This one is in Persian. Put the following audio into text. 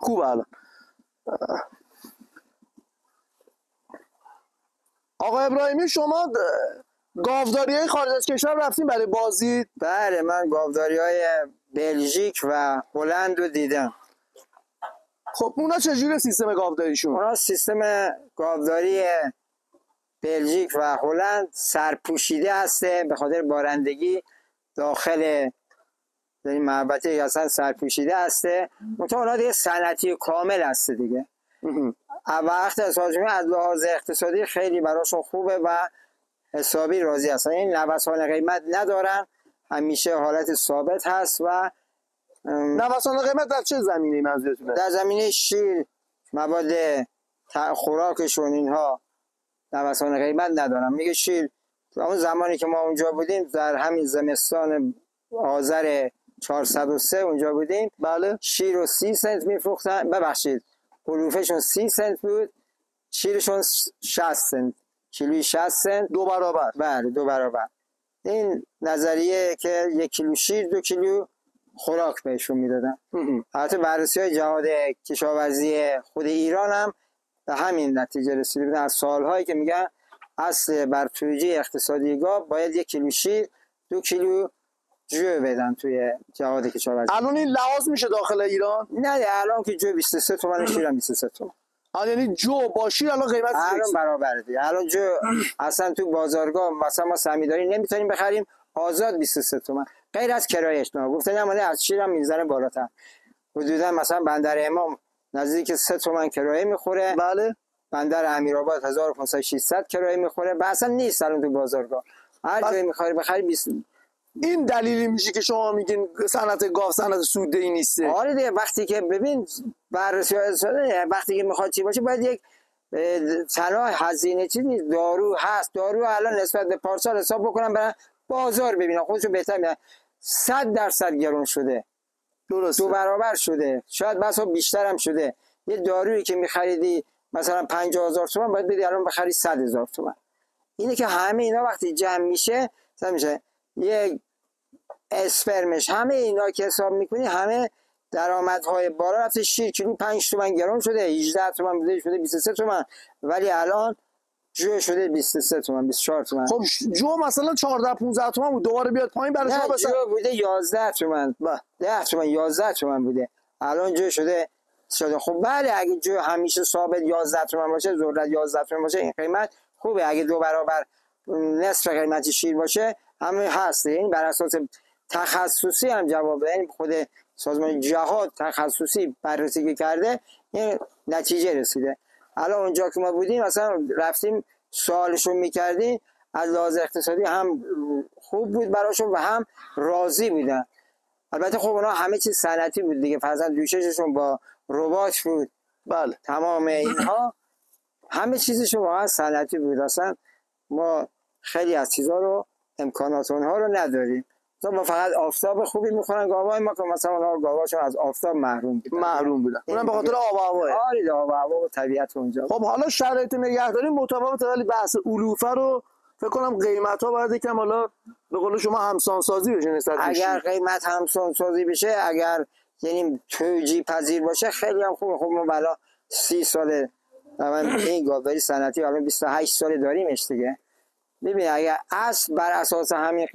خوبه الان. آقا ابراهیمی شما گاوداری های خارج از کشور رفتین برای بازی؟ بله من گاوداری های بلژیک و هلند رو دیدم. خب اونا چجوره سیستم گاوداریشون؟ اونا سیستم گاوداری بلژیک و هلند سرپوشیده هسته، به خاطر بارندگی داخل این محبته اصلا سرپوشیده هسته. منطقه اونا دیگه صنعتی کامل هسته دیگه. وقت اساسمی از لحاظ اقتصادی خیلی براشون خوبه و حسابی راضی هستن. این نوسان قیمت ندارن، همیشه حالت ثابت هست. و نوسان قیمت در چه زمینه منظورتونه؟ در زمینه شیر، مواد خوراکشون، اینها نوسان قیمت ندارن. میگه شیر اون زمانی که ما اونجا بودیم در همین زمستان آذر 403 اونجا بودیم، بله شیر رو 30 سنت میفروختن، ببخشید علوفشون 30 سنت بود، شیرشون 60 سنت، کیلویی 60 سنت، 2 برابر. بله 2 برابر. این نظریه که 1 کیلو شیر 2 کیلو خوراک بهشون میدادن. البته بررسی‌های جهاد کشاورزی خود ایران هم به همین نتیجه رسیده بودن از سالهایی که میگن اصل بر توجیه اقتصادی گاو باید 1 کیلو شیر 2 کیلو جو بدن توی جهاد کشاورزی. الان این لحاظ میشه داخل ایران؟ نه الان که جو 23 تومن، شیرم 23 تومن. یعنی جو با شیر الان قیمت الان برابره دیگه. الان جو اصلا تو بازارگاه مثلا ما سمیداری نمیتونیم بخریم، آزاد 23 تومن غیر از کرایهش. گفتن نمونه از شیرم میذارن بالاتر. حدودا مثلا بندر امام نزدیک 3 تومن کرایه میخوره. بله. بندر امیرآباد 1500 600 کرایه میخوره. اصلا نیست الان تو بازارگاه. هر جایی میخوای بخری 20. این دلیلی میشه که شما میگین صنعت گاو صنعت سوده‌ای نیسته؟ آره دیگه، وقتی که ببین بررسی اقتصادی وقتی که میخواد چی باشه باید یک تنها هزینه چیزی دارو هست. دارو الان نسبت به پارسال حساب بکنم برای بازار ببینم خودشو بهتر میاد 100% گرون شده. درسته. 2 برابر شده، شاید بسا بیشتر هم شده. یه دارویی که میخریدی مثلا 50,000 تومان باید بدی الان بخری 100,000 تومان. اینه که همه اینا وقتی جمع میشه میشه یه اسپرمش، همه اینا که حساب میکنی همه درآمدهای بالا رفته. شیر کیلو 5 تومن گران شده، 18 تومن بوده شده 23 تومن، ولی الان جو شده 23 تومن 24 تومن. خب جو مثلا 14 15 تومن بود، دوباره بیاد پایین برای شما جو بوده 11 تومن 10 تومن 11 تومن بوده، الان جو شده. خب بله اگه جو همیشه ثابت 11 تومن باشه، ذرت 11 تومن باشه، این قیمت خوبه. اگه 2 برابر نصف قیمت شیر باشه همین هست. این بر اساس تخصصی هم جواب بده. خود سازمان جهاد تخصصی بررسی که کرده این نتیجه رسیده. الان اونجا که ما بودیم مثلا رفتیم سوالشون میکردیم، از لحاظ اقتصادی هم خوب بود براشون و هم راضی بودن. البته خب اونا همه چیز صنعتی بود دیگه، فرضاً دوشششون با ربات بود. بله تمام اینها همه چیزشون واقعا صنعتی بود. اصلا ما خیلی از چیزها رو امکانات اونها رو نداریم. ما فقط آفتاب خوبی میخورن گاوای ما که مثلا اونها گاواشون از آفتاب محروم بودن. اونم به خاطر آب و هوا. آره آب و هوا و طبیعت اونجا. خب حالا شرایط نگهداری متفاوته، ولی بحث علوفه رو فکر کنم قیمت ها باید یکم حالا به قول شما همسان سازی بشه نسبت به اگر قیمت همسان سازی بشه، اگر یعنی توجیه پذیر باشه خیلی هم خوبه. خب ما بالا 30 ساله این گاوداری صنعتی الان 28 ساله داریمش دیگه. ببین اگر بر اساس همین